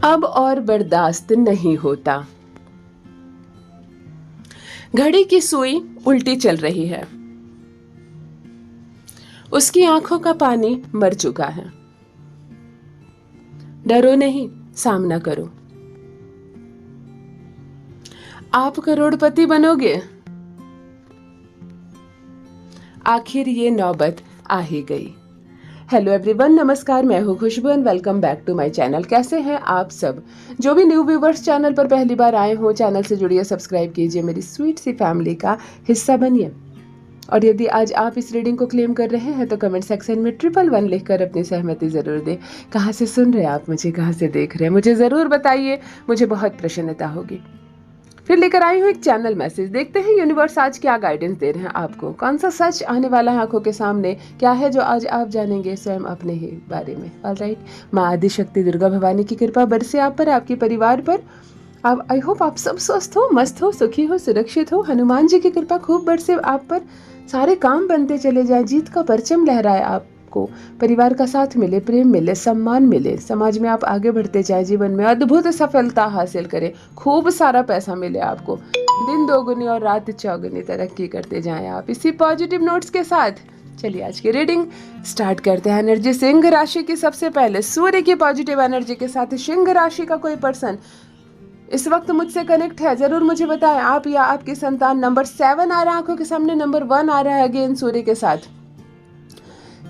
अब और बर्दाश्त नहीं होता। घड़ी की सुई उल्टी चल रही है। उसकी आंखों का पानी मर चुका है। डरो नहीं, सामना करो। आप करोड़पति बनोगे। आखिर ये नौबत आ ही गई। हेलो एवरीवन, नमस्कार। मैं हूँ Khushboo and welcome back to my channel. कैसे हैं आप सब? जो भी न्यू व्यूवर्स चैनल पर पहली बार आए हो, चैनल से जुड़िए, सब्सक्राइब कीजिए, मेरी स्वीट सी फैमिली का हिस्सा बनिए। और यदि आज आप इस रीडिंग को क्लेम कर रहे हैं तो कमेंट सेक्शन में 111 लिखकर अपनी सहमति ज़रूर दें। कहाँ से सुन रहे हैं आप मुझे, कहाँ से देख रहे हैं, मुझे ज़रूर बताइए, मुझे बहुत प्रसन्नता होगी। फिर लेकर आई हूँ एक चैनल मैसेज। देखते हैं यूनिवर्स आज क्या गाइडेंस दे रहे हैं आपको। कौन सा सच आने वाला है आंखों के सामने, क्या है जो आज आप जानेंगे स्वयं अपने ही बारे में। ऑलराइट, माँ आदिशक्ति दुर्गा भवानी की कृपा बरसे आप पर, आपके परिवार पर। आप, आई होप आप सब स्वस्थ हो, मस्त हो, सुखी हो, सुरक्षित हो। हनुमान जी की कृपा खूब बरसे आप पर, सारे काम बनते चले जाए, जीत का परचम लहराए आपको, परिवार का साथ मिले, प्रेम मिले, सम्मान मिले, समाज में आप आगे बढ़ते जाए, जीवन में अद्भुत सफलता हासिल करें, खूब सारा पैसा मिले आपको, दिन दोगुनी और रात चौगुनी तरक्की करते जाएं आप। इसी पॉजिटिव नोट्स के साथ चलिए आज की रीडिंग स्टार्ट करते हैं। एनर्जी सिंह राशि की। सबसे पहले सूर्य की पॉजिटिव एनर्जी के साथ सिंह राशि का कोई पर्सन इस वक्त मुझसे कनेक्ट है, जरूर मुझे बताएं। आप या आपकी संतान। नंबर 7 आ रहा है आंखों के सामने, नंबर 1 आ रहा है अगेन सूर्य के साथ।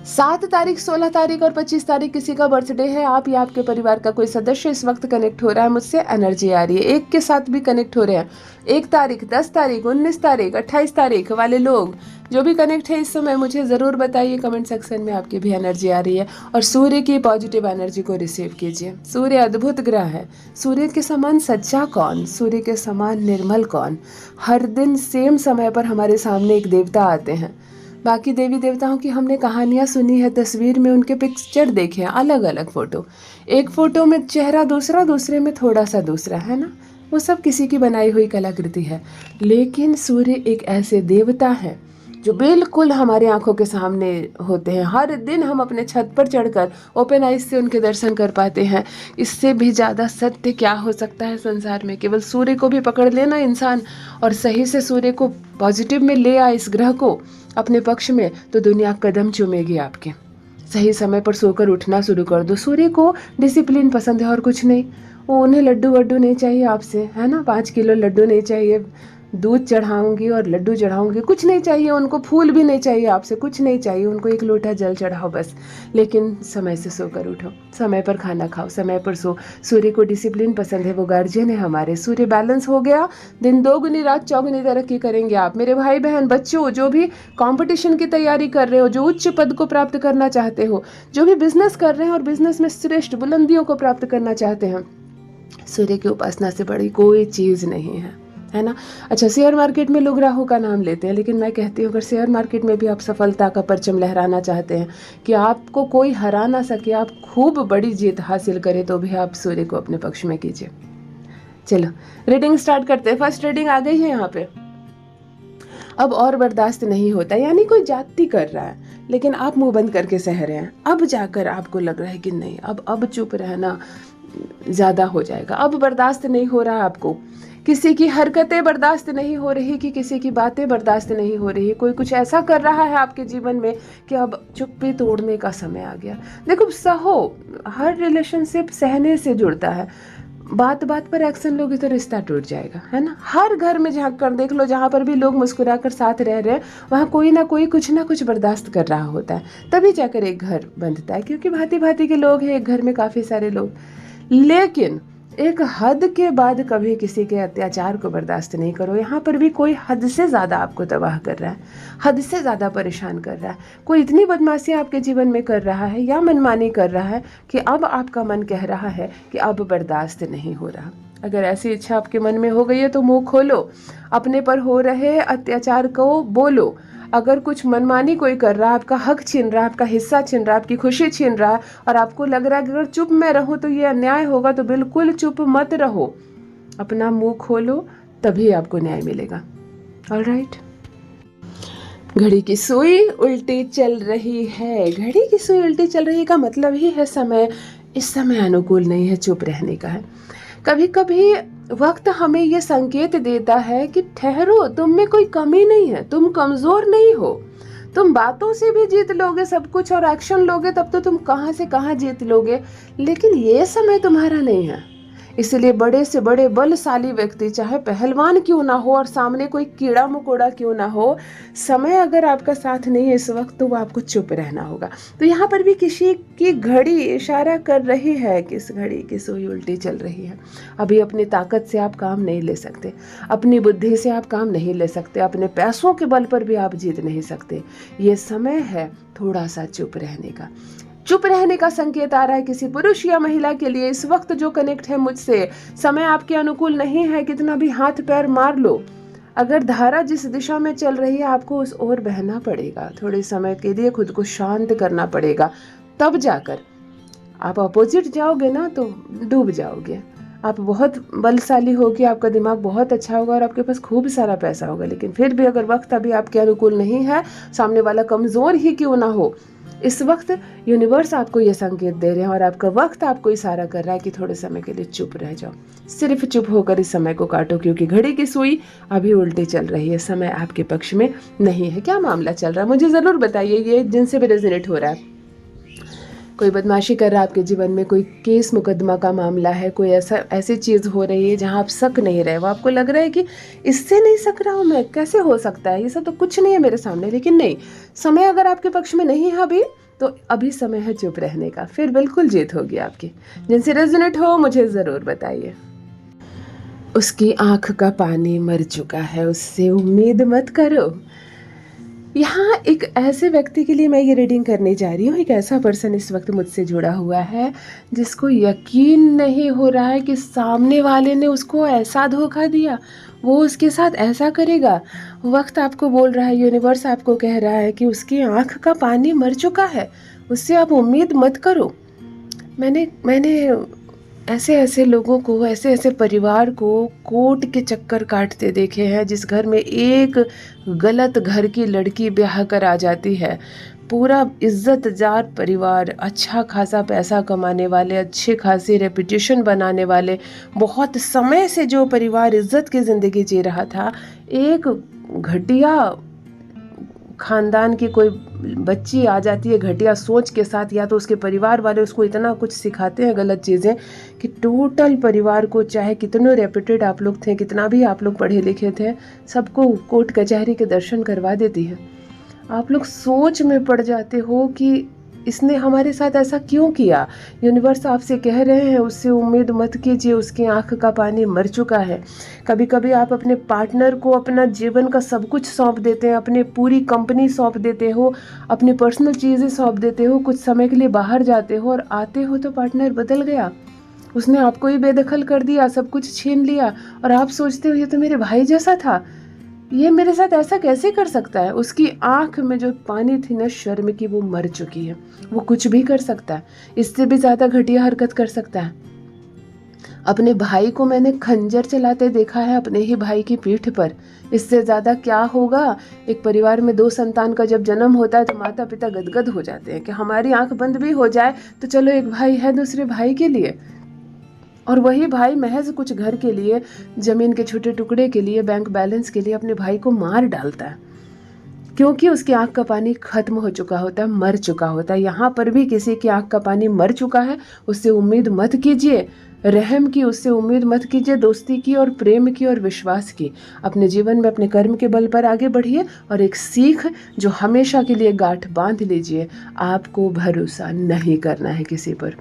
7 तारीख, 16 तारीख और 25 तारीख किसी का बर्थडे है। आप या आपके परिवार का कोई सदस्य इस वक्त कनेक्ट हो रहा है, मुझसे एनर्जी आ रही है। 1 के साथ भी कनेक्ट हो रहे हैं। 1 तारीख, 10 तारीख, 19 तारीख, 28 तारीख वाले लोग जो भी कनेक्ट है इस समय मुझे ज़रूर बताइए कमेंट सेक्शन में, आपकी भी एनर्जी आ रही है। और सूर्य की पॉजिटिव एनर्जी को रिसीव कीजिए। सूर्य अद्भुत ग्रह है। सूर्य के समान सच्चा कौन, सूर्य के समान निर्मल कौन। हर दिन सेम समय पर हमारे सामने एक देवता आते हैं। बाकी देवी देवताओं की हमने कहानियाँ सुनी है, तस्वीर में उनके पिक्चर देखे हैं, अलग अलग फ़ोटो। एक फ़ोटो में चेहरा दूसरा, दूसरे में थोड़ा सा दूसरा, है ना। वो सब किसी की बनाई हुई कलाकृति है। लेकिन सूर्य एक ऐसे देवता हैं जो बिल्कुल हमारे आंखों के सामने होते हैं। हर दिन हम अपने छत पर चढ़कर ओपन आइज से उनके दर्शन कर पाते हैं। इससे भी ज़्यादा सत्य क्या हो सकता है संसार में। केवल सूर्य को भी पकड़ लेना इंसान और सही से सूर्य को पॉजिटिव में ले आए, इस ग्रह को अपने पक्ष में, तो दुनिया कदम चूमेगी आपके। सही समय पर सोकर उठना शुरू कर दो। सूर्य को डिसिप्लिन पसंद है और कुछ नहीं। वो उन्हें लड्डू वड्डू नहीं चाहिए आपसे, है ना। 5 किलो लड्डू नहीं चाहिए, दूध चढ़ाऊंगी और लड्डू चढ़ाऊंगी, कुछ नहीं चाहिए उनको। फूल भी नहीं चाहिए आपसे, कुछ नहीं चाहिए उनको। 1 लोटा जल चढ़ाओ बस। लेकिन समय से सोकर उठो, समय पर खाना खाओ, समय पर सो। सूर्य को डिसिप्लिन पसंद है, वो गार्जियन है हमारे। सूर्य बैलेंस हो गया, दिन दोगुनी रात चौगुनी तरक्की करेंगे आप। मेरे भाई बहन, बच्चों, जो भी कंपटीशन की तैयारी कर रहे हो, जो उच्च पद को प्राप्त करना चाहते हो, जो भी बिजनेस कर रहे हैं और बिजनेस में श्रेष्ठ बुलंदियों को प्राप्त करना चाहते हैं, सूर्य की उपासना से बड़ी कोई चीज़ नहीं है ना। अच्छा, शेयर मार्केट में लोग राहु का नाम लेते हैं, लेकिन मैं कहती हूँ अगर शेयर मार्केट में भी आप सफलता का परचम लहराना चाहते हैं कि आपको कोई हरा ना सके, आप खूब बड़ी जीत हासिल करें, तो भी आप सूर्य को अपने पक्ष में कीजिए। चलो रीडिंग स्टार्ट करते हैं। फर्स्ट रीडिंग आ गई है यहाँ पे। अब और बर्दाश्त नहीं होता, यानी कोई जाति कर रहा है लेकिन आप मुंह बंद करके सह रहे हैं। अब जाकर आपको लग रहा है कि नहीं, अब चुप रहना ज़्यादा हो जाएगा। अब बर्दाश्त नहीं हो रहा आपको। किसी की हरकतें बर्दाश्त नहीं हो रही, कि किसी की बातें बर्दाश्त नहीं हो रही। कोई कुछ ऐसा कर रहा है आपके जीवन में कि अब चुप्पी तोड़ने का समय आ गया। देखो, सहो, हर रिलेशनशिप सहने से जुड़ता है। बात बात पर एक्शन लोगे तो रिश्ता टूट जाएगा, है ना। हर घर में झांक कर देख लो, जहाँ पर भी लोग मुस्कुराकर साथ रह रहे हैं, वहाँ कोई ना कोई कुछ ना कुछ बर्दाश्त कर रहा होता है, तभी जाकर एक घर बंधता है। क्योंकि भांति भांति के लोग हैं एक घर में, काफ़ी सारे लोग। लेकिन एक हद के बाद कभी किसी के अत्याचार को बर्दाश्त नहीं करो। यहाँ पर भी कोई हद से ज़्यादा आपको तबाह कर रहा है, हद से ज़्यादा परेशान कर रहा है। कोई इतनी बदमाशी आपके जीवन में कर रहा है या मनमानी कर रहा है कि अब आपका मन कह रहा है कि अब बर्दाश्त नहीं हो रहा। अगर ऐसी इच्छा आपके मन में हो गई है तो मुंह खोलो, अपने पर हो रहे अत्याचार को बोलो। अगर कुछ मनमानी कोई कर रहा है, आपका हक छीन रहा है, आपका हिस्सा छीन रहा है, आपकी खुशी छीन रहा है, और आपको लग रहा है कि अगर चुप मैं रहूं तो ये अन्याय होगा, तो बिल्कुल चुप मत रहो। अपना मुंह खोलो, तभी आपको न्याय मिलेगा। ऑलराइट। घड़ी की सुई उल्टी चल रही है। घड़ी की सुई उल्टी चल रही का मतलब ही है समय इस समय अनुकूल नहीं है, चुप रहने का है। कभी कभी वक्त हमें ये संकेत देता है कि ठहरो, तुम में कोई कमी नहीं है, तुम कमजोर नहीं हो। तुम बातों से भी जीत लोगे सब कुछ और एक्शन लोगे तब तो तुम कहाँ से कहाँ जीत लोगे, लेकिन ये समय तुम्हारा नहीं है। इसलिए बड़े से बड़े बलशाली व्यक्ति, चाहे पहलवान क्यों ना हो और सामने कोई कीड़ा मकोड़ा क्यों ना हो, समय अगर आपका साथ नहीं है इस वक्त तो वो आपको चुप रहना होगा। तो यहाँ पर भी किसी की घड़ी इशारा कर रही है, किस घड़ी की सुई उल्टी चल रही है। अभी अपनी ताकत से आप काम नहीं ले सकते, अपनी बुद्धि से आप काम नहीं ले सकते, अपने पैसों के बल पर भी आप जीत नहीं सकते। ये समय है थोड़ा सा चुप रहने का। चुप रहने का संकेत आ रहा है किसी पुरुष या महिला के लिए इस वक्त जो कनेक्ट है मुझसे। समय आपके अनुकूल नहीं है, कितना भी हाथ पैर मार लो, अगर धारा जिस दिशा में चल रही है आपको उस ओर बहना पड़ेगा। थोड़े समय के लिए खुद को शांत करना पड़ेगा, तब जाकर आप अपोजिट जाओगे ना तो डूब जाओगे। आप बहुत बलशाली होगी, आपका दिमाग बहुत अच्छा होगा और आपके पास खूब सारा पैसा होगा, लेकिन फिर भी अगर वक्त अभी आपके अनुकूल नहीं है, सामने वाला कमजोर ही क्यों ना हो, इस वक्त यूनिवर्स आपको ये संकेत दे रहे हैं और आपका वक्त आपको इशारा कर रहा है कि थोड़े समय के लिए चुप रह जाओ। सिर्फ चुप होकर इस समय को काटो, क्योंकि घड़ी की सुई अभी उल्टी चल रही है, समय आपके पक्ष में नहीं है। क्या मामला चल रहा है मुझे ज़रूर बताइए, ये जिनसे भी रेजोनेट हो रहा है। कोई बदमाशी कर रहा है आपके जीवन में, कोई केस मुकदमा का मामला है, कोई ऐसी चीज़ हो रही है जहाँ आप शक नहीं रहे, वो आपको लग रहा है कि इससे नहीं शक रहा हूँ मैं, कैसे हो सकता है, ये सब तो कुछ नहीं है मेरे सामने। लेकिन नहीं, समय अगर आपके पक्ष में नहीं है अभी, तो अभी समय है चुप रहने का, फिर बिल्कुल जीत होगी आपकी। जिनसे रेजोनेट हो मुझे ज़रूर बताइए। उसकी आँख का पानी मर चुका है, उससे उम्मीद मत करो। यहाँ एक ऐसे व्यक्ति के लिए मैं ये रीडिंग करने जा रही हूँ। एक ऐसा पर्सन इस वक्त मुझसे जुड़ा हुआ है जिसको यकीन नहीं हो रहा है कि सामने वाले ने उसको ऐसा धोखा दिया, वो उसके साथ ऐसा करेगा। वक्त आपको बोल रहा है, यूनिवर्स आपको कह रहा है कि उसकी आँख का पानी मर चुका है, उससे आप उम्मीद मत करो। मैंने ऐसे ऐसे लोगों को, ऐसे ऐसे परिवार को कोर्ट के चक्कर काटते देखे हैं, जिस घर में एक गलत घर की लड़की ब्याह कर आ जाती है, पूरा इज्जतदार परिवार, अच्छा खासा पैसा कमाने वाले, अच्छे खासी रेपुटेशन बनाने वाले, बहुत समय से जो परिवार इज्जत की ज़िंदगी जी रहा था, एक घटिया खानदान की कोई बच्ची आ जाती है घटिया सोच के साथ, या तो उसके परिवार वाले उसको इतना कुछ सिखाते हैं गलत चीज़ें कि टोटल परिवार को, चाहे कितने रेपुटेड आप लोग थे, कितना भी आप लोग पढ़े लिखे थे, सबको कोर्ट कचहरी के दर्शन करवा देती है। आप लोग सोच में पड़ जाते हो कि इसने हमारे साथ ऐसा क्यों किया। यूनिवर्स आपसे कह रहे हैं उससे उम्मीद मत कीजिए, उसकी आंख का पानी मर चुका है। कभी कभी आप अपने पार्टनर को अपना जीवन का सब कुछ सौंप देते हैं, अपनी पूरी कंपनी सौंप देते हो, अपनी पर्सनल चीज़ें सौंप देते हो, कुछ समय के लिए बाहर जाते हो और आते हो तो पार्टनर बदल गया, उसने आपको ही बेदखल कर दिया, सब कुछ छीन लिया और आप सोचते हो ये तो मेरे भाई जैसा था, ये मेरे साथ ऐसा कैसे कर सकता है। उसकी आंख में जो पानी थी ना शर्म की, वो मर चुकी है। वो कुछ भी कर सकता है, इससे भी ज़्यादा घटिया हरकत कर सकता है। अपने भाई को मैंने खंजर चलाते देखा है अपने ही भाई की पीठ पर, इससे ज़्यादा क्या होगा। एक परिवार में 2 संतान का जब जन्म होता है तो माता पिता गदगद हो जाते हैं कि हमारी आंख बंद भी हो जाए तो चलो एक भाई है दूसरे भाई के लिए, और वही भाई महज कुछ घर के लिए, जमीन के छोटे टुकड़े के लिए, बैंक बैलेंस के लिए अपने भाई को मार डालता है, क्योंकि उसकी आंख का पानी खत्म हो चुका होता है, मर चुका होता है। यहाँ पर भी किसी की आंख का पानी मर चुका है, उससे उम्मीद मत कीजिए, रहम की उससे उम्मीद मत कीजिए, दोस्ती की और प्रेम की और विश्वास की। अपने जीवन में अपने कर्म के बल पर आगे बढ़िए और एक सीख जो हमेशा के लिए गांठ बांध लीजिए, आपको भरोसा नहीं करना है किसी पर।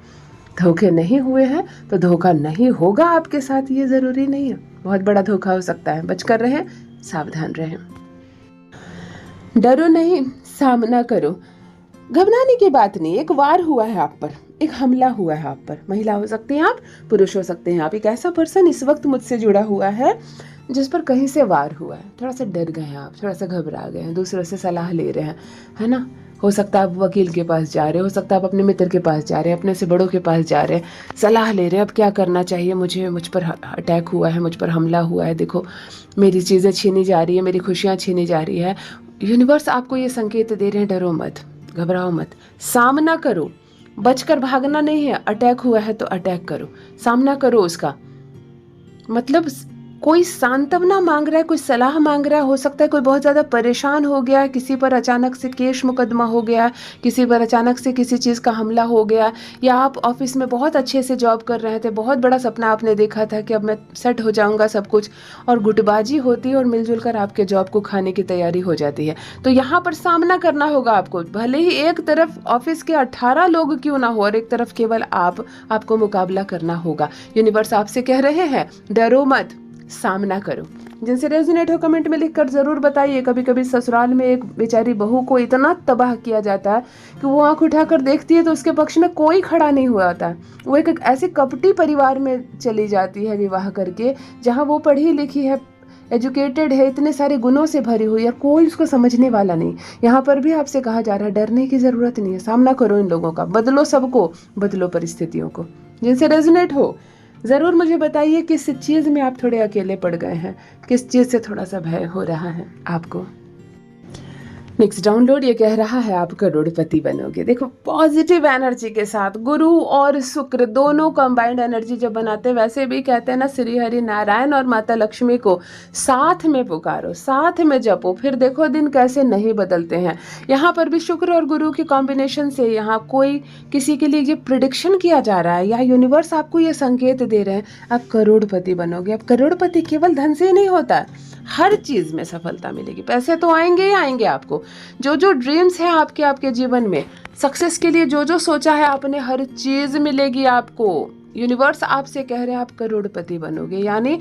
धोखे नहीं हुए हैं तो धोखा नहीं होगा आपके साथ, ये ज़रूरी नहीं है। बहुत बड़ा धोखा हो सकता है, बचकर रहें, सावधान रहें। डरो नहीं, सामना करो। घबराने की बात नहीं, एक वार हुआ है आप पर, एक हमला हुआ है आप पर। महिला हो सकते हैं आप, पुरुष हो सकते हैं आप। एक ऐसा पर्सन इस वक्त मुझसे जुड़ा हुआ है जिस पर कहीं से वार हुआ है। थोड़ा सा डर गए हैं आप, थोड़ा सा घबरा गए हैं, दूसरों से सलाह ले रहे हैं, है ना। हो सकता है आप वकील के पास जा रहे हो सकता है आप अपने मित्र के पास जा रहे हैं, अपने से बड़ों के पास जा रहे हैं, सलाह ले रहे हैं अब क्या करना चाहिए, मुझ पर अटैक हुआ है, मुझ पर हमला हुआ है, देखो मेरी चीज़ें छीनी जा रही है, मेरी खुशियाँ छीनी जा रही है। यूनिवर्स आपको ये संकेत दे रहे हैं, डरो मत, घबराओ मत, सामना करो। बचकर भागना नहीं है। अटैक हुआ है तो अटैक करो, सामना करो उसका। मतलब कोई सांत्वना मांग रहा है, कोई सलाह मांग रहा है, हो सकता है कोई बहुत ज़्यादा परेशान हो गया, किसी पर अचानक से केस मुकदमा हो गया, किसी पर अचानक से किसी चीज़ का हमला हो गया, या आप ऑफिस में बहुत अच्छे से जॉब कर रहे थे, बहुत बड़ा सपना आपने देखा था कि अब मैं सेट हो जाऊंगा सब कुछ, और गुटबाजी होती है और मिलजुल कर आपके जॉब को खाने की तैयारी हो जाती है। तो यहाँ पर सामना करना होगा आपको, भले ही एक तरफ ऑफिस के 18 लोग क्यों ना हो और एक तरफ केवल आपको मुकाबला करना होगा। यूनिवर्स आपसे कह रहे हैं डरो मत, सामना करो। जिनसे रेजोनेट हो कमेंट में लिखकर जरूर बताइए। कभी कभी ससुराल में एक बेचारी बहू को इतना तबाह किया जाता है कि वो आंख उठाकर देखती है तो उसके पक्ष में कोई खड़ा नहीं हुआ होता। वो एक ऐसे कपटी परिवार में चली जाती है विवाह करके, जहाँ वो पढ़ी लिखी है, एजुकेटेड है, इतने सारे गुणों से भरी हुई है, कोई उसको समझने वाला नहीं। यहाँ पर भी आपसे कहा जा रहा है डरने की जरूरत नहीं है, सामना करो इन लोगों का, बदलो सबको, बदलो परिस्थितियों को। जिनसे रेजोनेट हो ज़रूर मुझे बताइए किस चीज़ में आप थोड़े अकेले पड़ गए हैं, किस चीज़ से थोड़ा सा भय हो रहा है आपको। नेक्स्ट डाउनलोड ये कह रहा है आप करोड़पति बनोगे। देखो पॉजिटिव एनर्जी के साथ गुरु और शुक्र दोनों कंबाइंड एनर्जी जब बनाते हैं, वैसे भी कहते हैं ना श्री हरि नारायण और माता लक्ष्मी को साथ में पुकारो, साथ में जपो, फिर देखो दिन कैसे नहीं बदलते हैं। यहाँ पर भी शुक्र और गुरु के कॉम्बिनेशन से यहाँ कोई किसी के लिए ये प्रिडिक्शन किया जा रहा है या यूनिवर्स आपको ये संकेत दे रहे हैं आप करोड़पति बनोगे। अब करोड़पति केवल धन से ही नहीं होता, हर चीज़ में सफलता मिलेगी, पैसे तो आएंगे ही आएंगे आपको। जो जो ड्रीम्स हैं आपके जीवन में, सक्सेस के लिए जो जो सोचा है आपने, हर चीज़ मिलेगी आपको। यूनिवर्स आपसे कह रहे हैं आप करोड़पति बनोगे, यानी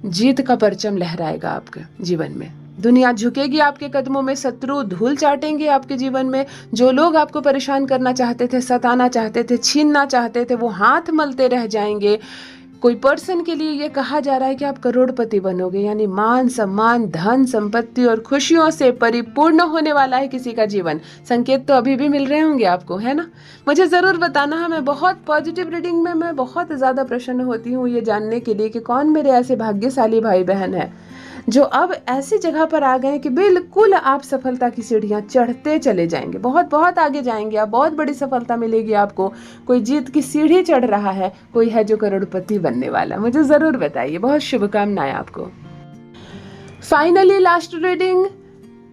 जीत का परचम लहराएगा आपके जीवन में। दुनिया झुकेगी आपके कदमों में, शत्रु धूल चाटेंगे आपके जीवन में। जो लोग आपको परेशान करना चाहते थे, सताना चाहते थे, छीनना चाहते थे, वो हाथ मलते रह जाएंगे। कोई पर्सन के लिए ये कहा जा रहा है कि आप करोड़पति बनोगे, यानी मान सम्मान धन संपत्ति और खुशियों से परिपूर्ण होने वाला है किसी का जीवन। संकेत तो अभी भी मिल रहे होंगे आपको, है ना? मुझे ज़रूर बताना है। मैं बहुत पॉजिटिव रीडिंग में मैं बहुत ज़्यादा प्रसन्न होती हूँ ये जानने के लिए कि कौन मेरे ऐसे भाग्यशाली भाई बहन है जो अब ऐसी जगह पर आ गए हैं कि बिल्कुल आप सफलता की सीढ़ियां चढ़ते चले जाएंगे, बहुत बहुत आगे जाएंगे आप, बहुत बड़ी सफलता मिलेगी आपको। कोई जीत की सीढ़ी चढ़ रहा है, कोई है जो करोड़पति बनने वाला। मुझे ज़रूर बताइए, बहुत शुभकामनाएं आपको। फाइनली लास्ट रीडिंग,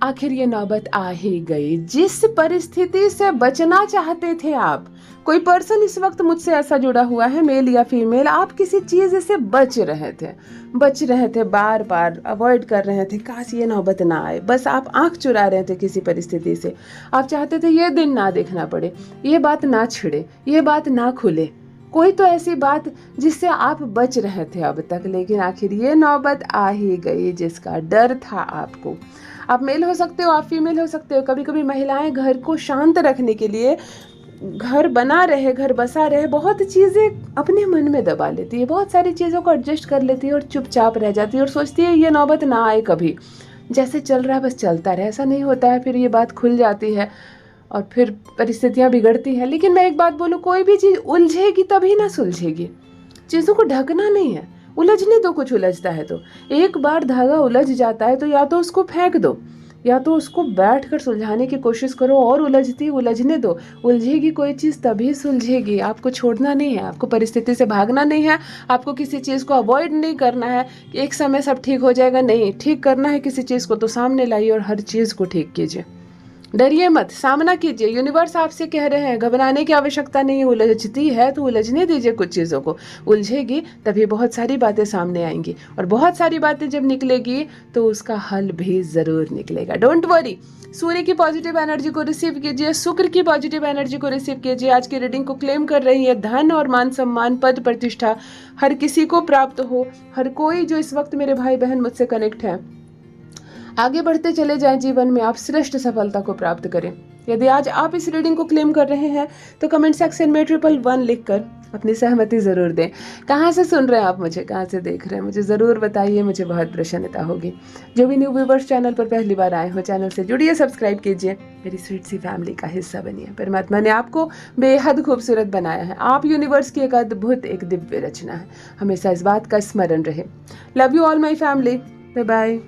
आखिर ये नौबत आ ही गई। जिस परिस्थिति से बचना चाहते थे आप, कोई पर्सन इस वक्त मुझसे ऐसा जुड़ा हुआ है, मेल या फीमेल, आप किसी चीज़ से बच रहे थे, बार बार अवॉइड कर रहे थे, काश ये नौबत ना आए, बस आप आंख चुरा रहे थे किसी परिस्थिति से। आप चाहते थे ये दिन ना देखना पड़े, ये बात ना छिड़े, ये बात ना खुले, कोई तो ऐसी बात जिससे आप बच रहे थे अब तक, लेकिन आखिर ये नौबत आ ही गई जिसका डर था आपको। आप मेल हो सकते हो, आप फीमेल हो सकते हो। कभी कभी महिलाएं घर को शांत रखने के लिए, घर बना रहे, घर बसा रहे, बहुत चीज़ें अपने मन में दबा लेती है, बहुत सारी चीज़ों को एडजस्ट कर लेती है और चुपचाप रह जाती है और सोचती है ये नौबत ना आए कभी, जैसे चल रहा है बस चलता रहे। ऐसा नहीं होता है, फिर ये बात खुल जाती है और फिर परिस्थितियाँ बिगड़ती हैं। लेकिन मैं एक बात बोलूँ, कोई भी चीज़ उलझेगी तभी ना सुलझेगी। चीज़ों को ढकना नहीं है, उलझने दो। कुछ उलझता है तो एक बार धागा उलझ जाता है तो या तो उसको फेंक दो या तो उसको बैठ कर सुलझाने की कोशिश करो, और उलझने दो। उलझेगी कोई चीज़ तभी सुलझेगी। आपको छोड़ना नहीं है, आपको परिस्थिति से भागना नहीं है, आपको किसी चीज़ को अवॉइड नहीं करना है कि एक समय सब ठीक हो जाएगा। नहीं, ठीक करना है किसी चीज़ को तो सामने लाइए और हर चीज़ को ठीक कीजिए। डरिए मत, सामना कीजिए। यूनिवर्स आपसे कह रहे हैं घबराने की आवश्यकता नहीं है। उलझती है तो उलझने दीजिए कुछ चीज़ों को, उलझेगी तभी बहुत सारी बातें सामने आएंगी, और बहुत सारी बातें जब निकलेगी तो उसका हल भी ज़रूर निकलेगा। Don't worry. सूर्य की पॉजिटिव एनर्जी को रिसीव कीजिए, शुक्र की पॉजिटिव एनर्जी को रिसीव कीजिए। आज की रीडिंग को क्लेम कर रही है धन और मान सम्मान, पद प्रतिष्ठा हर किसी को प्राप्त हो। हर कोई जो इस वक्त मेरे भाई बहन मुझसे कनेक्ट है, आगे बढ़ते चले जाएं जीवन में, आप श्रेष्ठ सफलता को प्राप्त करें। यदि आज आप इस रीडिंग को क्लेम कर रहे हैं तो कमेंट सेक्शन में 111 लिखकर अपनी सहमति ज़रूर दें। कहाँ से सुन रहे हैं आप मुझे, कहाँ से देख रहे हैं, मुझे ज़रूर बताइए, मुझे बहुत प्रसन्नता होगी। जो भी न्यू व्यूवर्स चैनल पर पहली बार आए हो, चैनल से जुड़िए, सब्सक्राइब कीजिए, मेरी स्वीट सी फैमिली का हिस्सा बनिए। परमात्मा ने आपको बेहद खूबसूरत बनाया है, आप यूनिवर्स की एक अद्भुत, एक दिव्य रचना है। हमेशा इस बात का स्मरण रहे। Love you all my family, bye bye.